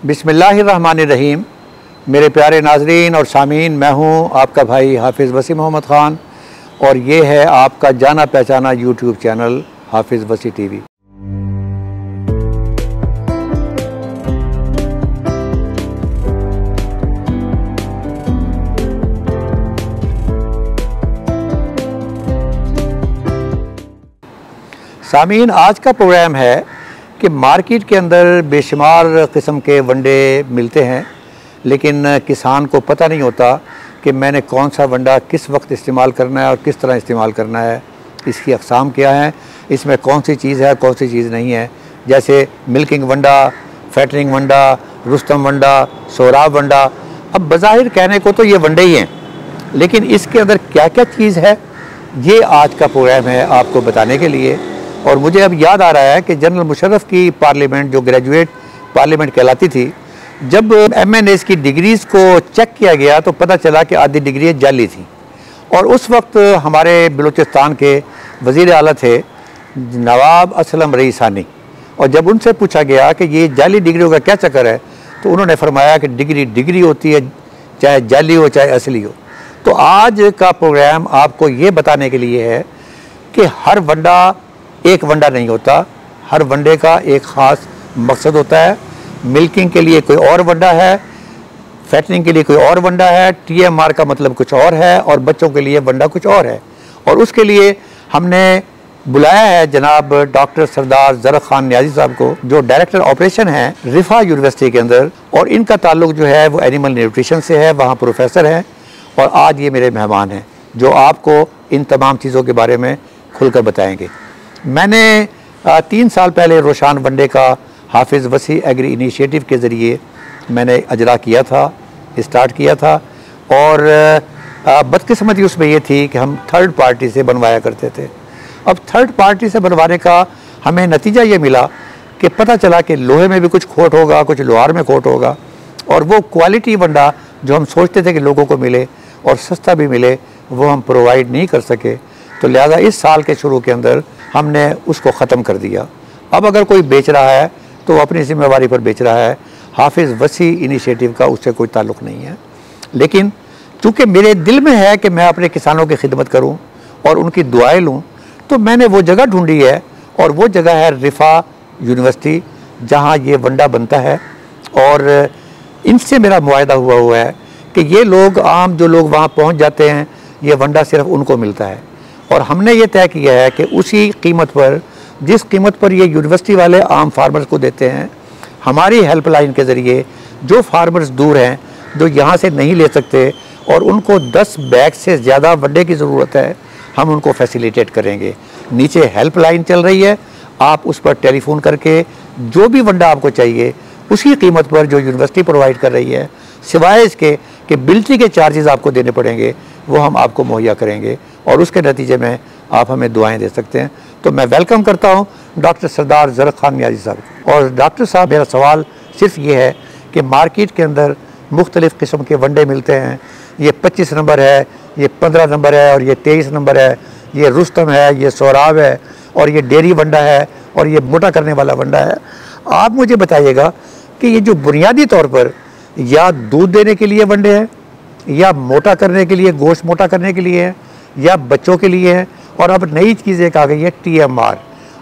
बिस्मिल्लाहिर्रहमानिर्रहीम। मेरे प्यारे नाजरीन और सामीन, मैं हूँ आपका भाई हाफिज़ वसी मोहम्मद ख़ान और ये है आपका जाना पहचाना यूट्यूब चैनल हाफिज़ वसी टीवी। सामीन, आज का प्रोग्राम है कि मार्केट के अंदर बेशुमार किस्म के वंडे मिलते हैं, लेकिन किसान को पता नहीं होता कि मैंने कौन सा वंडा किस वक्त इस्तेमाल करना है और किस तरह इस्तेमाल करना है, इसकी अक़साम क्या हैं, इसमें कौन सी चीज़ है कौन सी चीज़ नहीं है। जैसे मिल्किंग वंडा, फैटनिंग वंडा, रुस्तम वंडा, सोराब वंडा। अब बज़ाहिर कहने को तो ये वंडे ही हैं, लेकिन इसके अंदर क्या क्या चीज़ है ये आज का प्रोग्राम है आपको बताने के लिए। और मुझे अब याद आ रहा है कि जनरल मुशर्रफ की पार्लियामेंट, जो ग्रेजुएट पार्लियामेंट कहलाती थी, जब MNAs की डिग्रीज़ को चेक किया गया तो पता चला कि आधी डिग्री जाली थी। और उस वक्त हमारे बलूचिस्तान के वज़ीर आला थे नवाब असलम रईसानी, और जब उनसे पूछा गया कि ये जाली डिग्रियों का क्या चक्कर है, तो उन्होंने फरमाया कि डिग्री डिग्री होती है, चाहे जाली हो चाहे असली हो। तो आज का प्रोग्राम आपको ये बताने के लिए है कि हर वंडा एक वंडा नहीं होता, हर वंडे का एक ख़ास मकसद होता है। मिल्किंग के लिए कोई और वंडा है, फैटनिंग के लिए कोई और वंडा है, TMR का मतलब कुछ और है, और बच्चों के लिए वंडा कुछ और है। और उसके लिए हमने बुलाया है जनाब डॉक्टर सरदार ज़रख़ ख़ान नियाज़ी साहब को, जो डायरेक्टर ऑपरेशन हैं रिफ़ा यूनिवर्सिटी के अंदर, और इनका ताल्लुक जो है वो एनिमल न्यूट्रिशन से है, वहाँ प्रोफेसर हैं। और आज ये मेरे मेहमान हैं जो आपको इन तमाम चीज़ों के बारे में खुलकर बताएंगे। मैंने 3 साल पहले रोशान वंडे का हाफिज़ वसी एग्री इनिशिएटिव के ज़रिए मैंने अजरा किया था, स्टार्ट किया था। और बदकिस्मती उसमें ये थी कि हम थर्ड पार्टी से बनवाया करते थे। अब थर्ड पार्टी से बनवाने का हमें नतीजा ये मिला कि पता चला कि लोहे में भी कुछ खोट होगा, कुछ लोहार में खोट होगा, और वो क्वालिटी वंडा जो हम सोचते थे कि लोगों को मिले और सस्ता भी मिले, वो हम प्रोवाइड नहीं कर सके। तो लिहाजा इस साल के शुरू के अंदर हमने उसको ख़त्म कर दिया। अब अगर कोई बेच रहा है तो वो अपनी ज़िम्मेवारी पर बेच रहा है, हाफिज़ वसी इनिशिएटिव का उससे कोई ताल्लुक़ नहीं है। लेकिन चूँकि मेरे दिल में है कि मैं अपने किसानों की खिदमत करूँ और उनकी दुआएं लूँ, तो मैंने वो जगह ढूंढी है, और वो जगह है रिफ़ा यूनिवर्सिटी, जहाँ ये वंडा बनता है। और इनसे मेरा मुआहदा हुआ है कि ये लोग आम जो लोग वहाँ पहुँच जाते हैं, ये वंडा सिर्फ उनको मिलता है। और हमने ये तय किया है कि उसी कीमत पर, जिस कीमत पर ये यूनिवर्सिटी वाले आम फार्मर्स को देते हैं, हमारी हेल्पलाइन के ज़रिए जो फार्मर्स दूर हैं, जो यहाँ से नहीं ले सकते और उनको 10 बैग से ज़्यादा वंडे की ज़रूरत है, हम उनको फैसिलिटेट करेंगे। नीचे हेल्पलाइन चल रही है, आप उस पर टेलीफोन करके जो भी वंडा आपको चाहिए उसी कीमत पर जो यूनिवर्सिटी प्रोवाइड कर रही है, सिवाय इसके कि बिल्टी के चार्जेस आपको देने पड़ेंगे, वो हम आपको मुहैया करेंगे, और उसके नतीजे में आप हमें दुआएं दे सकते हैं। तो मैं वेलकम करता हूं डॉक्टर सरदार ज़रख़ ख़ान नियाज़ी साहब को। और डॉक्टर साहब, मेरा सवाल सिर्फ ये है कि मार्केट के अंदर मुख्तलिफ़ किस्म के वंडे मिलते हैं, ये 25 नंबर है, ये 15 नंबर है, और ये 23 नंबर है, ये रुस्तम है, ये सोराब है, और ये डेयरी वंडा है, और ये मोटा करने वाला वंडा है। आप मुझे बताइएगा कि ये जो बुनियादी तौर पर या दूध देने के लिए वंडे हैं, या मोटा करने के लिए, गोश्त मोटा करने के लिए है, या बच्चों के लिए है, और अब नई चीज़ एक आ गई है TMR।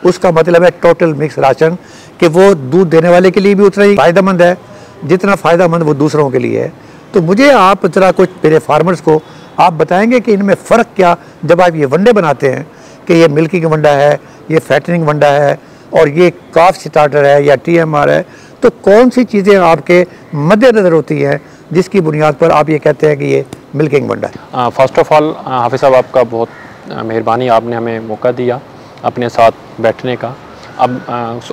उसका मतलब है टोटल मिक्स राशन, कि वो दूध देने वाले के लिए भी उतना ही फ़ायदेमंद है जितना फ़ायदेमंद वो दूसरों के लिए है। तो मुझे आप ज़रा कुछ मेरे फार्मर्स को आप बताएंगे कि इनमें फ़र्क क्या, जब आप ये वंडे बनाते हैं, कि ये मिल्किंग वंडा है, ये फैटनिंग वंडा है, और ये काफ स्टार्टर है या TMR है, तो कौन सी चीज़ें आपके मद्देनज़र होती हैं जिसकी बुनियाद पर आप ये कहते हैं कि ये मिल्किंग वंडा है? फ़र्स्ट ऑफ़ ऑल हाफिज़ साहब, आपका बहुत मेहरबानी, आपने हमें मौका दिया अपने साथ बैठने का। अब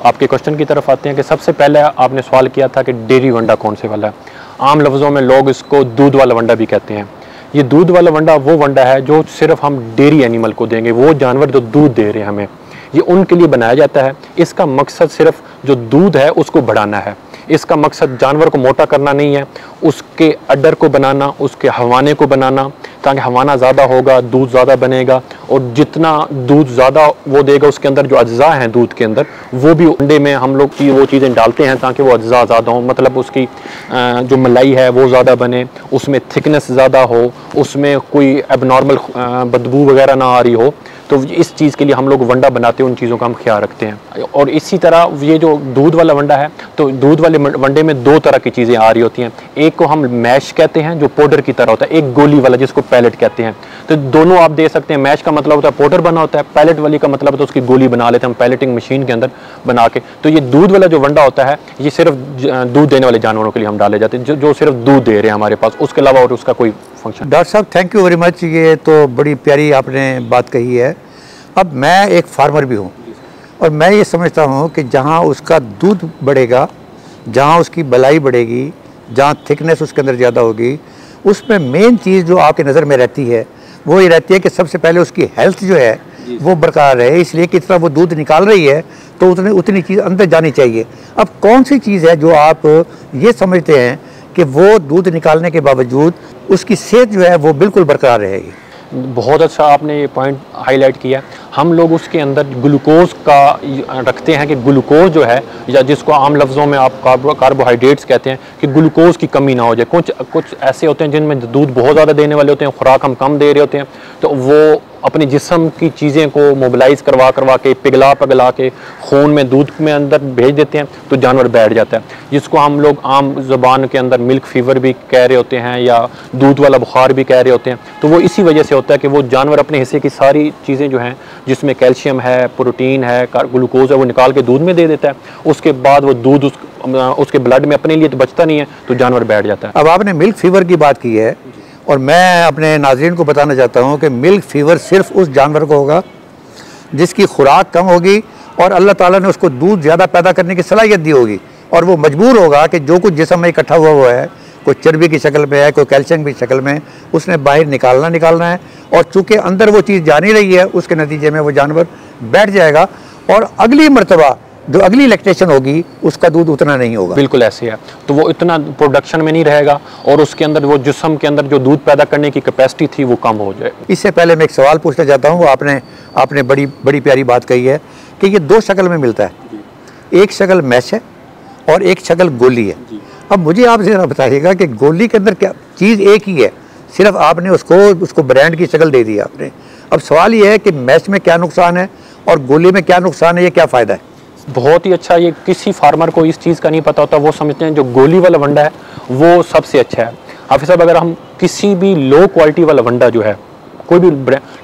आपके क्वेश्चन की तरफ आते हैं कि सबसे पहले आपने सवाल किया था कि डेयरी वंडा कौन से वाला है। आम लफ्ज़ों में लोग इसको दूध वाला वंडा भी कहते हैं। ये दूध वाला वंडा वो वंडा है जो सिर्फ हम डेयरी एनिमल को देंगे, वो जानवर जो दूध दे रहे हैं हमें, ये उनके लिए बनाया जाता है। इसका मकसद सिर्फ जो दूध है उसको बढ़ाना है। इसका मकसद जानवर को मोटा करना नहीं है, उसके अड्डर को बनाना, उसके हवाने को बनाना, ताकि हवाना ज़्यादा होगा, दूध ज़्यादा बनेगा, और जितना दूध ज़्यादा वो देगा उसके अंदर जो अज्जा हैं दूध के अंदर, वो भी अंडे में हम लोग वो चीज़ें डालते हैं ताकि वो अज्जा ज़्यादा हो, मतलब उसकी जो मलाई है वो ज़्यादा बने, उसमें थिकनेस ज़्यादा हो, उसमें कोई एबनॉर्मल बदबू वगैरह ना आ रही हो। तो इस चीज़ के लिए हम लोग वंडा बनाते हैं, उन चीज़ों का हम ख्याल रखते हैं। और इसी तरह ये जो दूध वाला वंडा है, तो दूध वाले वंडे में दो तरह की चीज़ें आ रही होती हैं। एक को हम मैश कहते हैं जो पाउडर की तरह होता है, एक गोली वाला जिसको पैलेट कहते हैं। तो दोनों आप दे सकते हैं। मैश का मतलब होता है पाउडर बना होता है, पैलेट वाली का मतलब होता है उसकी गोली बना लेते हैं हम पैलेटिंग मशीन के अंदर बना के। तो ये दूध वाला जो वंडा होता है ये सिर्फ दूध देने वाले जानवरों के लिए हम डाले जाते हैं, जो सिर्फ दूध दे रहे हैं हमारे पास, उसके अलावा और उसका कोई फंक्शन। डॉक्टर साहब थैंक यू वेरी मच, ये तो बड़ी प्यारी आपने बात कही है। अब मैं एक फार्मर भी हूँ और मैं ये समझता हूँ कि जहाँ उसका दूध बढ़ेगा, जहाँ उसकी बलाई बढ़ेगी, जहाँ थिकनेस उसके अंदर ज़्यादा होगी, उसमें मेन चीज़ जो आपकी नज़र में रहती है वो ये रहती है कि सबसे पहले उसकी हेल्थ जो है वो बरकरार रहे। इसलिए कि तरह वो दूध निकाल रही है तो उतनी चीज़ अंदर जानी चाहिए। अब कौन सी चीज़ है जो आप ये समझते हैं कि वो दूध निकालने के बावजूद उसकी सेहत जो है वो बिल्कुल बरकरार रहेगी? बहुत अच्छा आपने ये पॉइंट हाईलाइट किया। हम लोग उसके अंदर ग्लूकोज का रखते हैं कि ग्लूकोज जो है, या जिसको आम लफ्ज़ों में आप कार्बोहाइड्रेट्स कहते हैं, कि ग्लूकोज की कमी ना हो जाए। कुछ ऐसे होते हैं जिनमें दूध बहुत ज़्यादा देने वाले होते हैं, खुराक हम कम दे रहे होते हैं, तो वो अपने जिस्म की चीज़ें को मोबिलाइज़ करवा के पिघला के खून में दूध में अंदर भेज देते हैं, तो जानवर बैठ जाता है, जिसको हम लोग आम ज़बान के अंदर मिल्क फीवर भी कह रहे होते हैं या दूध वाला बुखार भी कह रहे होते हैं। तो वो इसी वजह से होता है कि वो जानवर अपने हिस्से की सारी चीज़ें जो हैं, जिसमें कैल्शियम है, प्रोटीन है, ग्लूकोज है, वो निकाल के दूध में दे देता है। उसके बाद वो दूध उसके ब्लड में अपने लिए तो बचता नहीं है, तो जानवर बैठ जाता है। अब आपने मिल्क फीवर की बात की है और मैं अपने नाज़रीन को बताना चाहता हूँ कि मिल्क फीवर सिर्फ उस जानवर को होगा जिसकी खुराक कम होगी और अल्लाह ताला ने उसको दूध ज़्यादा पैदा करने की सलाहियत दी होगी, और वो मजबूर होगा कि जो कुछ जिस्म में इकट्ठा हुआ है, कोई चर्बी की शक्ल में है, कोई कैल्शियम की शक्ल में, उसने बाहर निकालना है। और चूँकि अंदर वो चीज़ जा नहीं रही है, उसके नतीजे में वो जानवर बैठ जाएगा और अगली मरतबा जो अगली लैक्टेशन होगी उसका दूध उतना नहीं होगा। बिल्कुल ऐसे है, तो वो इतना प्रोडक्शन में नहीं रहेगा और उसके अंदर वो जिस्म के अंदर जो दूध पैदा करने की कैपेसिटी थी वो कम हो जाए। इससे पहले मैं एक सवाल पूछना चाहता हूँ। आपने बड़ी प्यारी बात कही है कि ये दो शक्ल में मिलता है, एक शक्ल मैश है और एक शक्ल गोली है। अब मुझे आप ज़रा बताइएगा कि गोली के अंदर क्या चीज़ एक ही है, सिर्फ आपने उसको ब्रांड की शक्ल दे दी आपने। अब सवाल ये है कि मैश में क्या नुकसान है और गोली में क्या नुकसान है, ये क्या फ़ायदा है? बहुत ही अच्छा, ये किसी फार्मर को इस चीज़ का नहीं पता होता। वो समझते हैं जो गोली वाला वंडा है वो सबसे अच्छा है। हाफिज़ साहब, अगर हम किसी भी लो क्वालिटी वाला वंडा जो है, कोई भी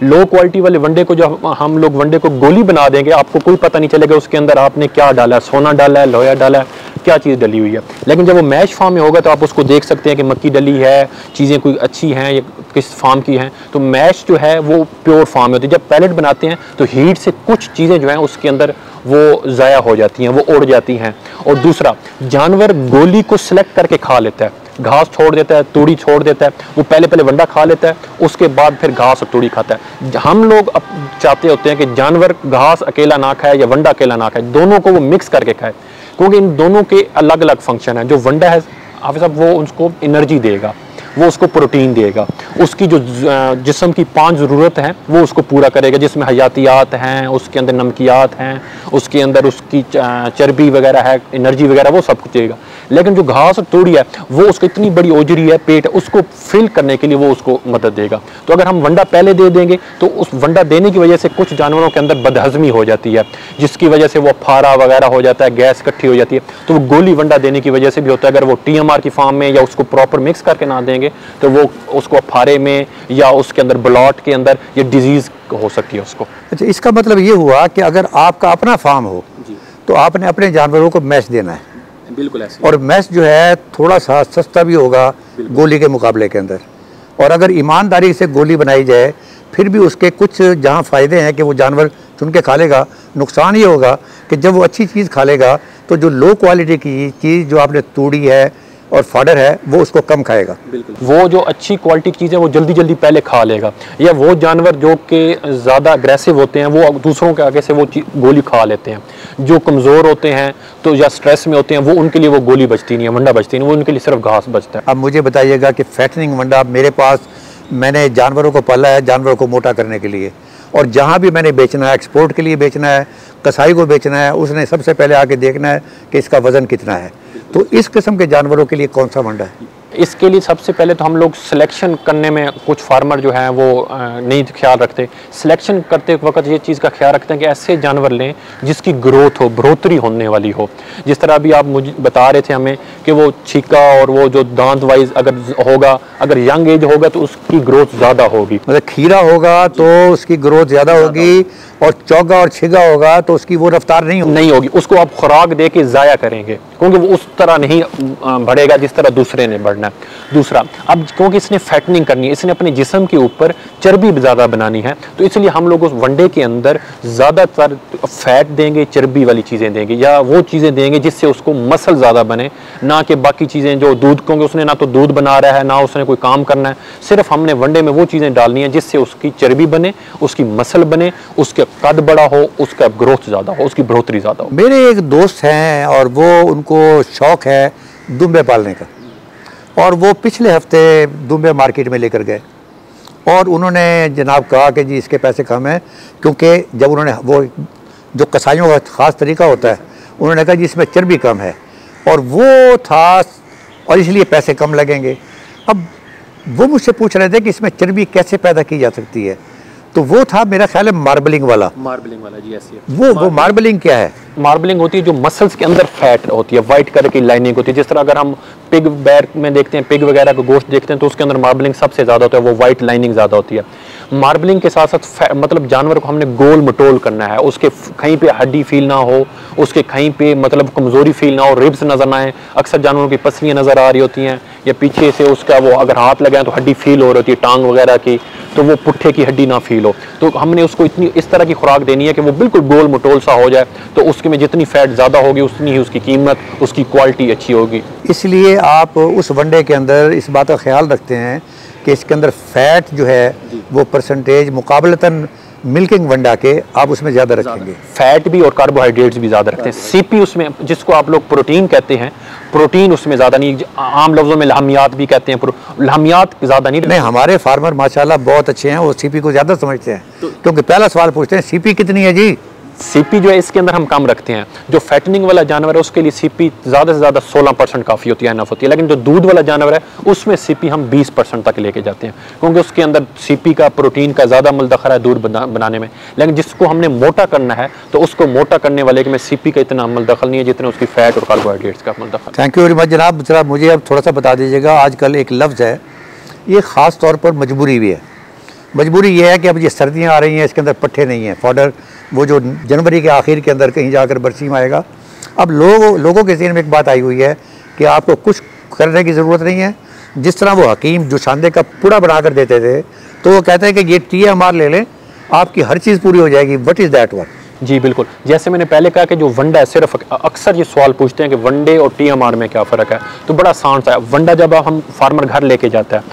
लो क्वालिटी वाले वंडे को जो हम लोग वंडे को गोली बना देंगे, आपको कोई पता नहीं चलेगा उसके अंदर आपने क्या डाला है, सोना डाला है, लोहा डाला है, क्या चीज़ डली हुई है। लेकिन जब वो मैश फार्म में होगा तो आप उसको देख सकते हैं कि मक्की डली है, चीज़ें कोई अच्छी हैं या किस फार्म की हैं। तो मैश जो है वो प्योर फार्म में होती है। जब पैलेट बनाते हैं तो हीट से कुछ चीज़ें जो हैं उसके अंदर वो ज़ाया हो जाती हैं, वो उड़ जाती हैं। और दूसरा, जानवर गोली को सिलेक्ट करके खा लेता है, घास छोड़ देता है, तूड़ी छोड़ देता है। वो पहले वंडा खा लेता है, उसके बाद फिर घास और तूड़ी खाता है। हम लोग अब चाहते होते हैं कि जानवर घास अकेला ना खाए या वंडा अकेला ना खाए, दोनों को वो मिक्स करके खाए, क्योंकि इन दोनों के अलग अलग फंक्शन है। जो वंडा है हाफिज़ साहब वो उसको एनर्जी देगा, वो उसको प्रोटीन देगा, उसकी जो जिस्म की 5 ज़रूरत हैं वो उसको पूरा करेगा, जिसमें हयातियात हैं, उसके अंदर नमकियात हैं, उसके अंदर उसकी चर्बी वगैरह है, एनर्जी वगैरह, वो सब कुछ देगा। लेकिन जो घास और तूड़ी है वो उसको इतनी बड़ी ओजरी है, पेट है, उसको फिल करने के लिए वो उसको मदद देगा। तो अगर हम वंडा पहले दे देंगे तो उस वंडा देने की वजह से कुछ जानवरों के अंदर बदहज़मी हो जाती है, जिसकी वजह से वो फारा वगैरह हो जाता है, गैस इकट्ठी हो जाती है। तो वो गोली वंडा देने की वजह से भी होता है। अगर वो TMR की फार्म में या उसको प्रॉपर मिक्स करके ना देंगे तो वो उसको फारे में या उसके अंदर ब्लॉट के अंदर ये डिजीज़ हो सकती है उसको। अच्छा, इसका मतलब ये हुआ कि अगर आपका अपना फार्म हो तो आपने अपने जानवरों को मैश देना है। बिल्कुल ऐसे। और मैश जो है थोड़ा सा सस्ता भी होगा गोली के मुकाबले के अंदर। और अगर ईमानदारी से गोली बनाई जाए फिर भी उसके कुछ जहाँ फ़ायदे हैं कि वो जानवर चुन के खा लेगा, नुकसान ये होगा कि जब वो अच्छी चीज़ खा लेगा तो जो लो क्वालिटी की चीज़ जो आपने तूड़ी है और फाडर है वो उसको कम खाएगा। बिल्कुल, वो जो अच्छी क्वालिटी की चीज़ है वो जल्दी पहले खा लेगा। या वो जानवर जो कि ज़्यादा अग्रेसिव होते हैं वो दूसरों के आगे से वो गोली खा लेते हैं। जो कमज़ोर होते हैं तो या स्ट्रेस में होते हैं वो उनके लिए वो गोली बचती नहीं है, वंडा बचती नहीं, वो उनके लिए सिर्फ घास बचता है। अब मुझे बताइएगा कि फैटनिंग वंडा मेरे पास मैंने जानवरों को पाला है जानवरों को मोटा करने के लिए, और जहाँ भी मैंने बेचना है, एक्सपोर्ट के लिए बेचना है, कसाई को बेचना है, उसने सबसे पहले आके देखना है कि इसका वज़न कितना है। तो इस किस्म के जानवरों के लिए कौन सा वंडा है? इसके लिए सबसे पहले तो हम लोग सिलेक्शन करने में कुछ फार्मर जो हैं वो नहीं ख्याल रखते। सिलेक्शन करते वक्त ये चीज़ का ख्याल रखते हैं कि ऐसे जानवर लें जिसकी ग्रोथ हो, बढ़ोतरी होने वाली हो। जिस तरह अभी आप मुझे बता रहे थे हमें कि वो छीका और वो जो दांत वाइज अगर होगा, अगर यंग एज होगा तो उसकी ग्रोथ ज़्यादा होगी। मतलब खीरा होगा तो उसकी ग्रोथ ज़्यादा होगी, और चौगा और छिगा होगा तो उसकी वो रफ्तार नहीं होगी। उसको आप खुराक दे के ज़ाया करेंगे, क्योंकि वो उस तरह नहीं बढ़ेगा जिस तरह दूसरे ने बढ़ना है। दूसरा, अब क्योंकि इसने फैटनिंग करनी है, इसने अपने जिस्म के ऊपर चर्बी ज़्यादा बनानी है, तो इसलिए हम लोग उस वनडे के अंदर ज़्यादातर फैट देंगे, चर्बी वाली चीज़ें देंगे, या वो चीज़ें देंगे जिससे उसको मसल ज़्यादा बने, ना कि बाकी चीज़ें जो दूध, क्योंकि उसने ना तो दूध बना रहा है ना उसने कोई काम करना है। सिर्फ हमने वनडे में वो चीज़ें डालनी है जिससे उसकी चर्बी बने, उसकी मसल बने, उसके कद बड़ा हो, उसका ग्रोथ ज़्यादा हो, उसकी बढ़ोतरी ज़्यादा हो। मेरे एक दोस्त हैं और वो उनको शौक है दुम्बे पालने का, और वो पिछले हफ्ते दुम्बे मार्केट में लेकर गए, और उन्होंने जनाब कहा कि जी इसके पैसे कम हैं, क्योंकि जब उन्होंने वो जो कसाईयों का ख़ास तरीका होता है, उन्होंने कहा जी इसमें चर्बी कम है, और वो था और इसलिए पैसे कम लगेंगे। अब वो मुझसे पूछ रहे थे कि इसमें चर्बी कैसे पैदा की जा सकती है, तो वो था मेरा ख्याल है मार्बलिंग वाला जी, ऐसी वो मार्बलिंग क्या है? मार्बलिंग होती है जो मसल्स के अंदर फैट होती है, वाइट कलर की लाइनिंग होती है। जिस तरह अगर हम पिग बैर में देखते हैं, पिग वगैरह का गोश्त देखते हैं, तो उसके अंदर मार्बलिंग सबसे ज़्यादा होता है, वो वाइट लाइनिंग ज़्यादा होती है। मार्बलिंग के साथ साथ मतलब जानवर को हमने गोल मटोल करना है, उसके कहीं पे हड्डी फील ना हो, उसके कहीं पे मतलब कमज़ोरी फील ना हो, रिब्स नज़र ना आए। अक्सर जानवरों की पसलियाँ नज़र आ रही होती हैं, या पीछे से उसका वो अगर हाथ लगाएं तो हड्डी फील हो रही होती है टांग वगैरह की, तो वो पुट्ठे की हड्डी ना फील हो। तो हमने उसको इतनी इस तरह की खुराक देनी है कि वो बिल्कुल गोल मटोल सा हो जाए, तो उसके में जितनी फैट ज़्यादा होगी उतनी ही उसकी कीमत, उसकी क्वालिटी अच्छी होगी। इसलिए आप उस वनडे के अंदर इस बात का ख्याल रखते हैं कि इसके अंदर फैट जो है वो परसेंटेज मुकाबलतन मिल्किंग वंडा के आप उसमें ज़्यादा रखेंगे। फैट भी और कार्बोहाइड्रेट्स भी ज़्यादा रखते हैं। सीपी उसमें, जिसको आप लोग प्रोटीन कहते हैं, प्रोटीन उसमें ज़्यादा नहीं, आम लफ्ज़ों में लहमियात भी कहते हैं, लहमियात ज़्यादा नहीं। हमारे फार्मर माशाल्लाह बहुत अच्छे हैं, वो सीपी को ज़्यादा समझते हैं, क्योंकि पहला सवाल पूछते हैं सीपी कितनी है जी। सीपी जो है इसके अंदर हम कम रखते हैं। जो फैटनिंग वाला जानवर है उसके लिए सीपी ज़्यादा से ज़्यादा 16% काफ़ी होती है, इनफ होती है। लेकिन जो दूध वाला जानवर है उसमें सीपी हम 20% तक लेके जाते हैं, क्योंकि उसके अंदर सीपी का प्रोटीन का ज़्यादा मुल्दखर है दूध बनाने में। लेकिन जिसको हमने मोटा करना है तो उसको मोटा करने वाले में सीपी का इतना मुल्दखल नहीं है जितना उसकी फैट और कार्बोहाइड्रेट्स का मुल्दखल। थैंक यू वेरी मच जनाब। जरा मुझे अब थोड़ा सा बता दीजिएगा, आजकल एक लफ्ज़ है, ये ख़ास तौर पर मजबूरी भी है। मजबूरी ये है कि अब ये सर्दियाँ आ रही हैं, इसके अंदर पट्ठे नहीं हैं, फॉडर वो जो जनवरी के आखिर के अंदर कहीं जाकर बरसीम आएगा। अब लोगों के ज़हन में एक बात आई हुई है कि आपको कुछ करने की ज़रूरत नहीं है। जिस तरह वो हकीम जो शांदे का पूड़ा बना कर देते थे, तो वो कहते हैं कि ये TMR ले लें, आपकी हर चीज़ पूरी हो जाएगी। What is that one? जी बिल्कुल, जैसे मैंने पहले कहा कि जो वंडा है, सिर्फ अक्सर ये सवाल पूछते हैं कि वनडे और TMR में क्या फ़र्क है, तो बड़ा आसान सा है। वंडा जब हम फार्मर घर लेके जाता है,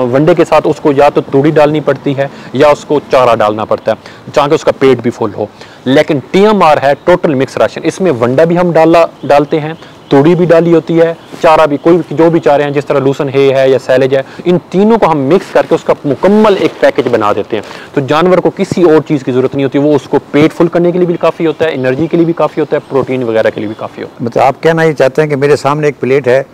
वनडे के साथ उसको या तो तूड़ी डालनी पड़ती है या उसको चारा डालना पड़ता है ताकि उसका पेट भी फुल हो। लेकिन TMR है टोटल मिक्स राशन, इसमें वंडा भी हम डालते हैं, तूड़ी भी डाली होती है, चारा भी, कोई जो भी चारे हैं जिस तरह लूसन है या सैलेज है, इन तीनों को हम मिक्स करके उसका मुकम्मल एक पैकेज बना देते हैं। तो जानवर को किसी और चीज़ की ज़रूरत नहीं होती, वो उसको पेट फुल करने के लिए भी काफ़ी होता है, एनर्जी के लिए भी काफ़ी होता है, प्रोटीन वगैरह के लिए भी काफ़ी होता है। मतलब आप कहना ये चाहते हैं कि मेरे सामने एक प्लेट है,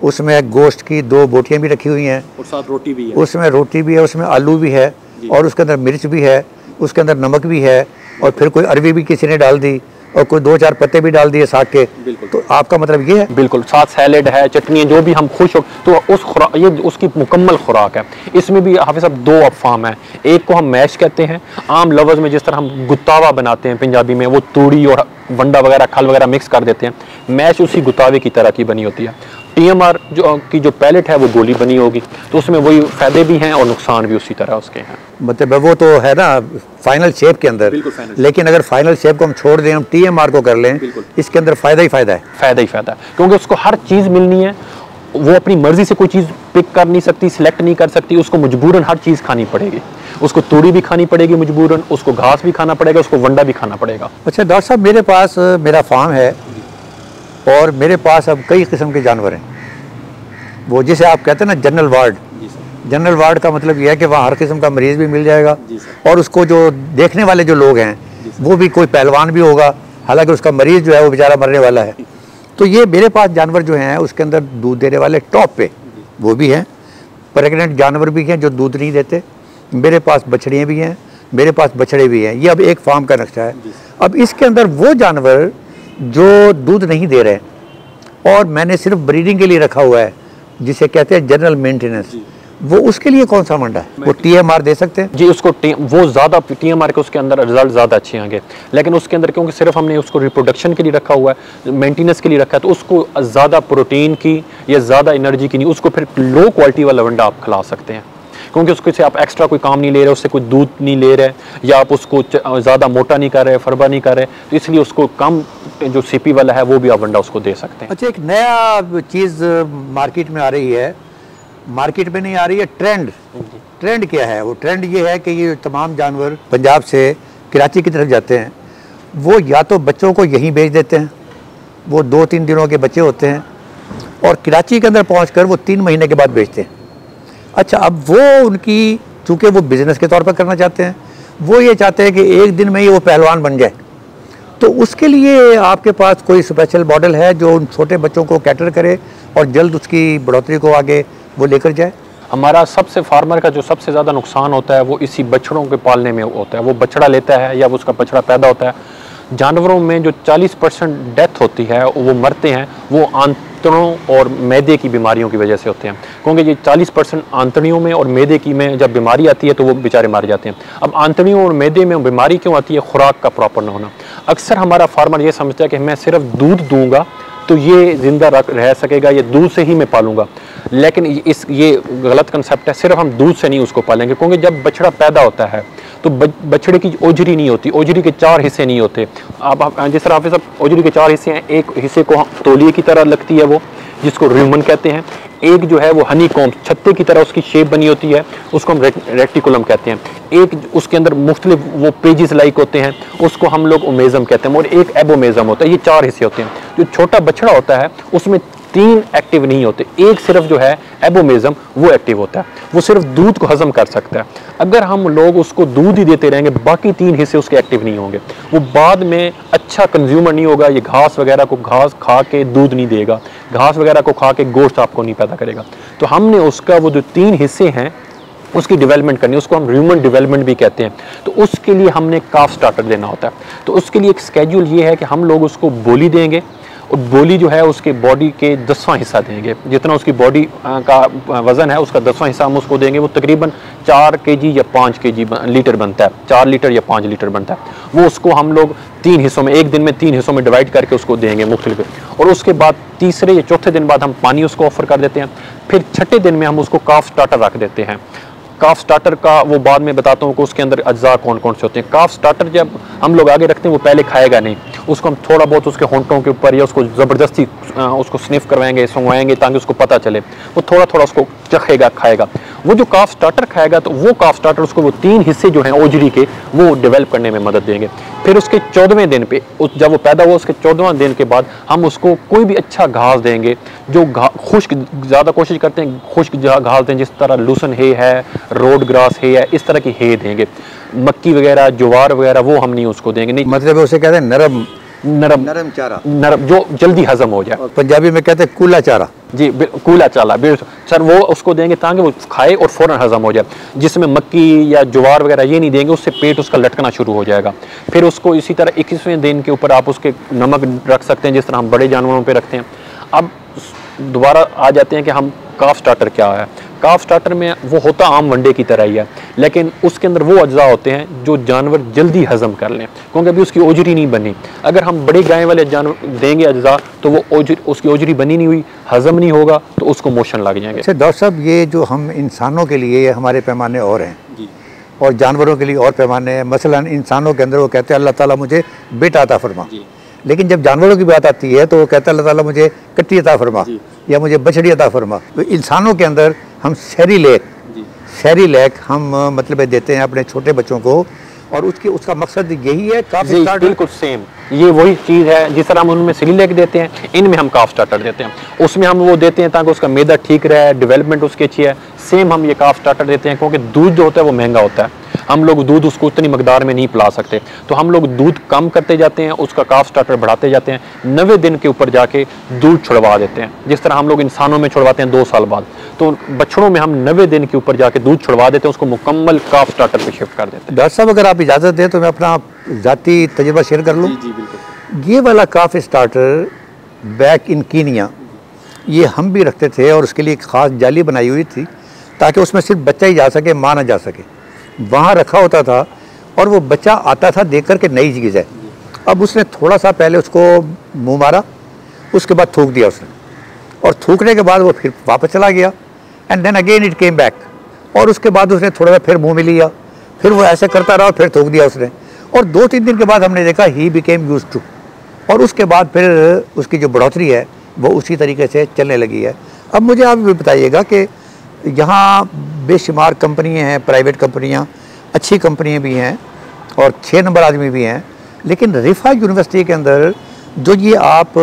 उसमें गोश्त की 2 बोटियाँ भी रखी हुई हैं, और साथ रोटी भी है, उसमें रोटी भी है, उसमें आलू भी है, और उसके अंदर मिर्च भी है, उसके अंदर नमक भी है, और फिर कोई अरवी भी किसी ने डाल दी, और कोई 2-4 पत्ते भी डाल दिए साग के। तो आपका मतलब ये है? बिल्कुल, साथ सैलेड है, चटनी है, जो भी हम खुश हो, तो ये उसकी मुकम्मल खुराक है। इसमें भी हाफिज़ साहब 2 अफ़ाम हैं, एक को हम मैश कहते हैं, आम लफ्ज़ में जिस तरह हम गुत्तावा बनाते हैं पंजाबी में, वो तूड़ी और वंडा वगैरह खल वगैरह मिक्स कर देते हैं, मैश उसी गुत्तावे की तरह की बनी होती है। TMR जो पैलेट है वो गोली बनी होगी, तो उसमें वही फ़ायदे भी हैं और नुकसान भी उसी तरह उसके हैं। मतलब वो तो है ना फाइनल शेप के अंदर, लेकिन अगर फाइनल शेप को हम छोड़ दें, हम TMR को कर लें, इसके अंदर फ़ायदा ही फ़ायदा है। फ़ायदा ही फ़ायदा है, क्योंकि उसको हर चीज़ मिलनी है, वो अपनी मर्ज़ी से कोई चीज़ पिक कर नहीं सकती, सिलेक्ट नहीं कर सकती, उसको मजबूरन हर चीज़ खानी पड़ेगी। उसको तूड़ी भी खानी पड़ेगी मजबूरन, उसको घास भी खाना पड़ेगा, उसको वंडा भी खाना पड़ेगा। अच्छा डॉक्टर साहब, मेरे पास मेरा फार्म है और मेरे पास अब कई किस्म के जानवर हैं, वो जिसे आप कहते हैं ना जनरल वार्ड, जनरल वार्ड का मतलब यह है कि वहाँ हर किस्म का मरीज़ भी मिल जाएगा और उसको जो देखने वाले जो लोग हैं वो भी कोई पहलवान भी होगा, हालांकि उसका मरीज़ जो है वो बेचारा मरने वाला है। तो ये मेरे पास जानवर जो हैं उसके अंदर दूध देने वाले टॉप पे वो भी हैं, प्रेग्नेंट जानवर भी हैं जो दूध नहीं देते, मेरे पास बछड़ियाँ भी हैं, मेरे पास बछड़े भी हैं। ये अब एक फार्म का नक्शा है। अब इसके अंदर वो जानवर जो दूध नहीं दे रहे और मैंने सिर्फ ब्रीडिंग के लिए रखा हुआ है, जिसे कहते हैं जनरल मेंटेनेंस, वो उसके लिए कौन सा मंडा है? वो TMR दे सकते हैं जी, उसको वो ज़्यादा TMR के उसके अंदर रिजल्ट ज़्यादा अच्छे आएंगे, लेकिन उसके अंदर क्योंकि सिर्फ हमने उसको रिप्रोडक्शन के लिए रखा हुआ है, मेंटेनेंस के लिए रखा है, तो उसको ज़्यादा प्रोटीन की या ज़्यादा एनर्जी की नहीं, उसको फिर लो क्वालिटी वाला वंडा आप खिला सकते हैं, क्योंकि उसके से आप एक्स्ट्रा कोई काम नहीं ले रहे, उससे कोई दूध नहीं ले रहे, या आप उसको ज़्यादा मोटा नहीं कर रहे, फरबा नहीं कर रहे, तो इसलिए उसको कम जो CP वाला है वो भी आप वंडा उसको दे सकते हैं। अच्छा, एक नया चीज़ मार्केट में आ रही है, मार्केट में नहीं आ रही है, ट्रेंड क्या है? वो ट्रेंड ये है कि ये तमाम जानवर पंजाब से कराची की तरफ जाते हैं, वो या तो बच्चों को यहीं भेज देते हैं, वो 2-3 दिनों के बच्चे होते हैं, और कराची के अंदर पहुंचकर वो 3 महीने के बाद बेचते हैं। अच्छा, अब वो उनकी, चूँकि वो बिज़नेस के तौर पर करना चाहते हैं, वो ये चाहते हैं कि एक दिन में ही वो पहलवान बन जाए, तो उसके लिए आपके पास कोई स्पेशल मॉडल है जो उन छोटे बच्चों को कैटर करे और जल्द उसकी बढ़ोतरी को आगे वो लेकर जाए? हमारा सबसे फार्मर का जो सबसे ज़्यादा नुकसान होता है वो इसी बछड़ों के पालने में होता है। वो बछड़ा लेता है या उसका बछड़ा पैदा होता है, जानवरों में जो 40% डेथ होती है वो मरते हैं, वो आंतड़ों और मैदे की बीमारियों की वजह से होते हैं, क्योंकि ये 40% आंतड़ियों में और मैदे की में जब बीमारी आती है तो वो बेचारे मार जाते हैं। अब आंतड़ियों और मैदे में बीमारी क्यों आती है? खुराक का प्रॉपर ना होना। अक्सर हमारा फार्मर ये समझता है कि मैं सिर्फ दूध दूंगा तो ये ज़िंदा रह सकेगा, ये दूध से ही मैं पालूंगा, लेकिन ये गलत कंसेप्ट है। सिर्फ हम दूध से नहीं उसको पालेंगे, क्योंकि जब बछड़ा पैदा होता है तो बछड़े की ओजरी नहीं होती, ओजरी के 4 हिस्से नहीं होते। आप जिस तरह आप सब ओजरी के 4 हिस्से हैं, एक हिस्से को तौलिए की तरह लगती है वो, जिसको र्यूमन कहते हैं, एक जो है वो हनी कॉम्ब छत्ते की तरह उसकी शेप बनी होती है, उसको हम रेक्टिकुलम कहते हैं, एक उसके अंदर मुख्तलिफ वो पेजेस लाइक होते हैं, उसको हम लोग ओमेज़म कहते हैं, और एक एबोमेज़म होता है। ये 4 हिस्से होते हैं। जो छोटा बछड़ा होता है उसमें 3 एक्टिव नहीं होते, एक सिर्फ जो है एबोमेज़म वो एक्टिव होता है, वो सिर्फ दूध को हजम कर सकता है। अगर हम लोग उसको दूध ही देते रहेंगे, बाकी 3 हिस्से उसके एक्टिव नहीं होंगे, वो बाद में अच्छा कंज्यूमर नहीं होगा, ये घास वगैरह को घास खा के दूध नहीं देगा, घास वगैरह को खा के गोश्त आपको नहीं पैदा करेगा। तो हमने उसका वो जो 3 हिस्से हैं उसकी डेवलपमेंट करनी है, उसको हम ह्यूमन डेवलपमेंट भी कहते हैं। तो उसके लिए हमने काफ स्टार्टर देना होता है। तो उसके लिए एक स्केड्यूल ये है कि हम लोग उसको बोली देंगे, और बोली जो है उसके बॉडी के 10वां हिस्सा देंगे, जितना उसकी बॉडी का वज़न है उसका 10वां हिस्सा हम उसको देंगे। वो तकरीबन 4 kg या 5 kg लीटर बनता है, 4 लीटर या 5 लीटर बनता है। वो उसको हम लोग 3 हिस्सों में, एक दिन में 3 हिस्सों में डिवाइड करके उसको देंगे मुख्तलिफ, और उसके बाद तीसरे या चौथे दिन बाद हम पानी उसको ऑफर कर देते हैं। फिर छठे दिन में हम उसको काफ स्टार्टर रख देते हैं। काफ स्टार्टर का वो बाद में बताता हूँ कि उसके अंदर अज्जा कौन कौन से होते हैं। काफ स्टार्टर जब हम लोग आगे रखते हैं वो पहले खाएगा नहीं, उसको हम थोड़ा बहुत उसके होंठों के ऊपर या उसको ज़बरदस्ती उसको स्निफ करवाएंगे, सुंघवाएंगे, ताकि उसको पता चले, वो थोड़ा थोड़ा उसको चखेगा, खाएगा। वो जो काफ स्टार्टर खाएगा तो वो काफ स्टार्टर उसको वो 3 हिस्से जो हैं ओजरी के वो डेवलप करने में मदद देंगे। फिर उसके 14वें दिन पे, जब वो पैदा हुआ उसके 14वें दिन के बाद हम उसको कोई भी अच्छा घास देंगे, जो खुश्क, ज़्यादा कोशिश करते हैं खुश्क घास दें, जिस तरह लूसन है, रोड ग्रास है, इस तरह की है देंगे। मक्की वगैरह, ज्वार वगैरह वो हम नहीं उसको देंगे। नहीं, मतलब उसे कहते हैं नरम चारा, नरम जो जल्दी हजम हो जाए। पंजाबी में कहते हैं कूला चारा। जी, कूला चाला सर, वो उसको देंगे ताकि वो खाए और फ़ौरन हजम हो जाए। जिसमें मक्की या ज्वार वगैरह ये नहीं देंगे, उससे पेट उसका लटकना शुरू हो जाएगा। फिर उसको इसी तरह 21वें दिन के ऊपर आप उसके नमक रख सकते हैं, जिस तरह हम बड़े जानवरों पे रखते हैं। अब दोबारा आ जाते हैं कि हम काफ स्टार्टर क्या है। काफ स्टार्टर में वो होता आम वंडे की तरह ही है, लेकिन उसके अंदर वो अज्जा होते हैं जो जानवर जल्दी हजम कर लें, क्योंकि अभी उसकी ओजरी नहीं बनी। अगर हम बड़े गाय वाले जानवर देंगे अज्जा तो वो उसकी ओजरी बनी नहीं हुई, हजम नहीं होगा, तो उसको मोशन लग जाएंगे। अच्छा डॉक्टर साहब, ये जो हम इंसानों के लिए हमारे पैमाने और हैं जी, और जानवरों के लिए और पैमाने हैं। मसलन इंसानों के अंदर वो कहते हैं अल्लाह ताला मुझे बेटा अता फरमा, लेकिन जब जानवरों की बात आती है तो वो कहता है अल्लाह ताला मुझे कट्टी अता फरमा या मुझे बछड़ी अता फरमा। तो इंसानों के अंदर हम सैरी लेक हम मतलब देते हैं अपने छोटे बच्चों को, और उसका मकसद यही है काफ जी, स्टार्टर। बिल्कुल सेम, ये वही चीज़ है जिस तरह हम उनमें सिलीलेक देते हैं, इनमें हम काफ स्टार्टर देते हैं। उसमें हम वो देते हैं ताकि उसका मैदा ठीक रहे, डेवलपमेंट उसकी अच्छी है। सेम हम ये काफ स्टार्टर देते हैं क्योंकि दूध जो होता है वो महंगा होता है, हम लोग दूध उसको उतनी मकदार में नहीं पिला सकते, तो हम लोग दूध कम करते जाते हैं, उसका काफ स्टार्टर बढ़ाते जाते हैं, 90 दिन के ऊपर जाके दूध छुड़वा देते हैं। जिस तरह हम लोग इंसानों में छुड़वाते हैं 2 साल बाद, तो बछड़ों में हम 90 दिन के ऊपर जाके दूध छुड़वा देते हैं, उसको मुकम्मल काफ स्टार्टर पे शिफ्ट कर देते हैं। डॉक्टर साहब अगर आप इजाज़त दें तो मैं अपना ज़ाती तजुर्बा शेयर कर लूँ। जी बिल्कुल। ये वाला काफ स्टार्टर बैक इन कीनिया ये हम भी रखते थे और उसके लिए एक ख़ास जाली बनाई हुई थी ताकि उसमें सिर्फ बच्चा ही जा सके, माँ ना जा सके। वहाँ रखा होता था और वो बच्चा आता था देख कर के नई चीज़ है। अब उसने थोड़ा सा पहले उसको मुँह मारा, उसके बाद थूक दिया उसने, और थूकने के बाद वो फिर वापस चला गया and then again it came back, और उसके बाद उसने थोड़ा सा फिर मुँह में लिया, फिर वो ऐसे करता रहा, फिर थूक दिया उसने, और 2-3 दिन के बाद हमने देखा ही बिकेम यूज्ड टू, और उसके बाद फिर उसकी जो बढ़ोतरी है वो उसी तरीके से चलने लगी है। अब मुझे आप भी बताइएगा कि यहाँ बेशुमार कंपनियाँ हैं, प्राइवेट कंपनियाँ, अच्छी कंपनियाँ भी हैं और 6 नंबर आदमी भी हैं, लेकिन रिफा यूनिवर्सिटी के अंदर जो ये आप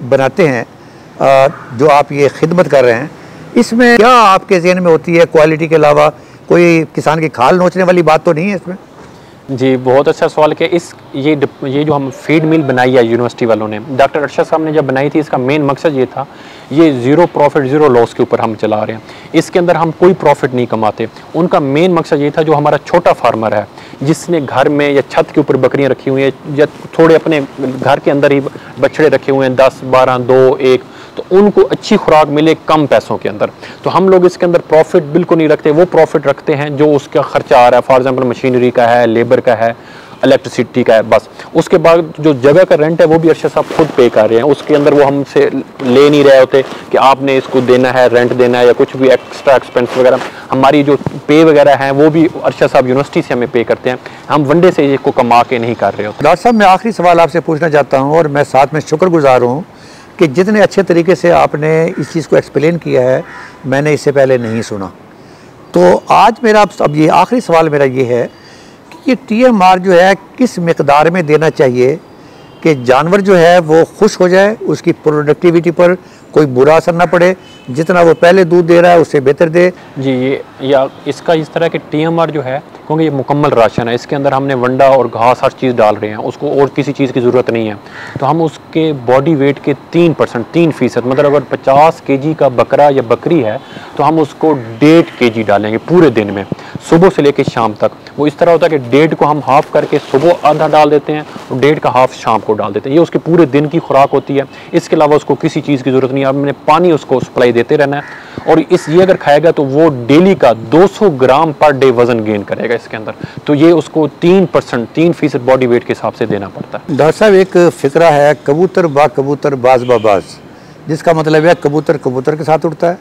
बनाते हैं, जो आप ये खिदमत कर रहे हैं, इसमें क्या आपके ज़हन में होती है क्वालिटी के अलावा? कोई किसान की खाल नोचने वाली बात तो नहीं है इसमें? जी, बहुत अच्छा सवाल किया। ये जो हम फीड मिल बनाई है यूनिवर्सिटी वालों ने, डॉक्टर अरशद साहब ने जब बनाई थी, इसका मेन मकसद ये था, ये ज़ीरो प्रॉफिट ज़ीरो लॉस के ऊपर हम चला रहे हैं, इसके अंदर हम कोई प्रॉफिट नहीं कमाते। उनका मेन मकसद ये था, जो हमारा छोटा फार्मर है जिसने घर में या छत के ऊपर बकरियां रखी हुई हैं या थोड़े अपने घर के अंदर ही बछड़े रखे हुए हैं 10, 12, 2, 1, तो उनको अच्छी खुराक मिले कम पैसों के अंदर। तो हम लोग इसके अंदर प्रॉफिट बिल्कुल नहीं रखते, वो प्रॉफिट रखते हैं जो उसका खर्चा आ रहा है, फॉर एग्जांपल मशीनरी का है, लेबर का है, इलेक्ट्रिसिटी का है, बस। उसके बाद जो जगह का रेंट है वो भी अरशद साहब खुद पे कर रहे हैं, उसके अंदर वो हमसे ले नहीं रहे होते कि आपने इसको देना है, रेंट देना है या कुछ भी एक्स्ट्रा एक्सपेंस वगैरह। हमारी जो पे वगैरह है वो भी अरशद साहब यूनिवर्सिटी से हमें पे करते हैं, हम वनडे से इसको कमा के नहीं कर रहे होते। डॉक्टर साहब, मैं आखिरी सवाल आपसे पूछना चाहता हूँ और मैं साथ में शुक्रगुजार हूँ कि जितने अच्छे तरीके से आपने इस चीज़ को एक्सप्लेन किया है, मैंने इससे पहले नहीं सुना। तो आज मेरा अब ये आखिरी सवाल मेरा ये है कि ये TMR जो है किस मिकदार में देना चाहिए कि जानवर जो है वो खुश हो जाए, उसकी प्रोडक्टिविटी पर कोई बुरा असर ना पड़े, जितना वो पहले दूध दे रहा है उससे बेहतर दे? जी, ये या इसका इस तरह के TMR जो है, क्योंकि ये मुकम्मल राशन है, इसके अंदर हमने वंडा और घास हर चीज़ डाल रहे हैं, उसको और किसी चीज़ की ज़रूरत नहीं है। तो हम उसके बॉडी वेट के 3%, 3%, मतलब अगर 50 kg का बकरा या बकरी है तो हम उसको 1.5 kg डालेंगे पूरे दिन में, सुबह से लेकर शाम तक। वो इस तरह होता है कि 1.5 को हम हाफ़ करके सुबह आधा डाल देते हैं और 1.5 का हाफ़ शाम को डाल देते हैं। ये उसके पूरे दिन की खुराक होती है, इसके अलावा उसको किसी चीज़ की ज़रूरत नहीं है। हमने पानी उसको सप्लाई देते रहना है, और ये अगर खाएगा तो वो डेली का 200 ग्राम पर डे वज़न गेन करेगा इसके अंदर। तो ये उसको 3%, 3% बॉडी वेट के हिसाब से देना पड़ता है। डॉक्टर साहब, एक फ़िक्रा है, कबूतर बा कबूतर, बाज बा बाज, जिसका मतलब है कबूतर कबूतर के साथ उड़ता है,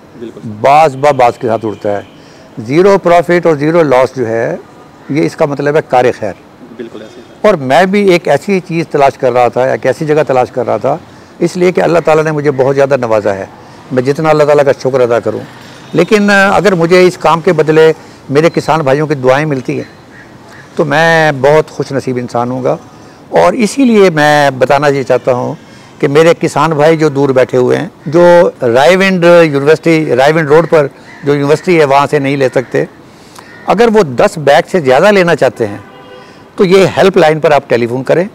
बाज बा बाज के साथ उड़ता है। ज़ीरो प्रॉफिट और ज़ीरो लॉस जो है, ये इसका मतलब है कार खैर। बिल्कुल ऐसे। और मैं भी एक ऐसी चीज़ तलाश कर रहा था, एक ऐसी जगह तलाश कर रहा था, इसलिए कि अल्लाह ताला ने मुझे बहुत ज़्यादा नवाजा है, मैं जितना अल्लाह ताला का शुक्र अदा करूं। लेकिन अगर मुझे इस काम के बदले मेरे किसान भाइयों की दुआएं मिलती हैं तो मैं बहुत खुश नसीब इंसान हूँगा। और इसीलिए मैं बताना ये चाहता हूँ कि मेरे किसान भाई जो दूर बैठे हुए हैं, जो रायविंड यूनिवर्सिटी, रायविंड रोड पर जो यूनिवर्सिटी है वहाँ से नहीं ले सकते, अगर वो 10 बैग से ज़्यादा लेना चाहते हैं तो ये हेल्पलाइन पर आप टेलीफोन करें।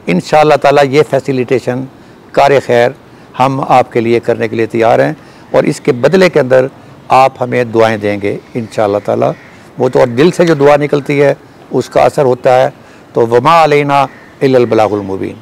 इंशाअल्लाह ताला ये फैसिलिटेशन कार खैर हम आपके लिए करने के लिए तैयार हैं, और इसके बदले के अंदर आप हमें दुआएं देंगे इंशाअल्लाह ताला। वो तो और दिल से जो दुआ निकलती है उसका असर होता है। तो वमा अलैना इल्लल बलागुल मुबीन।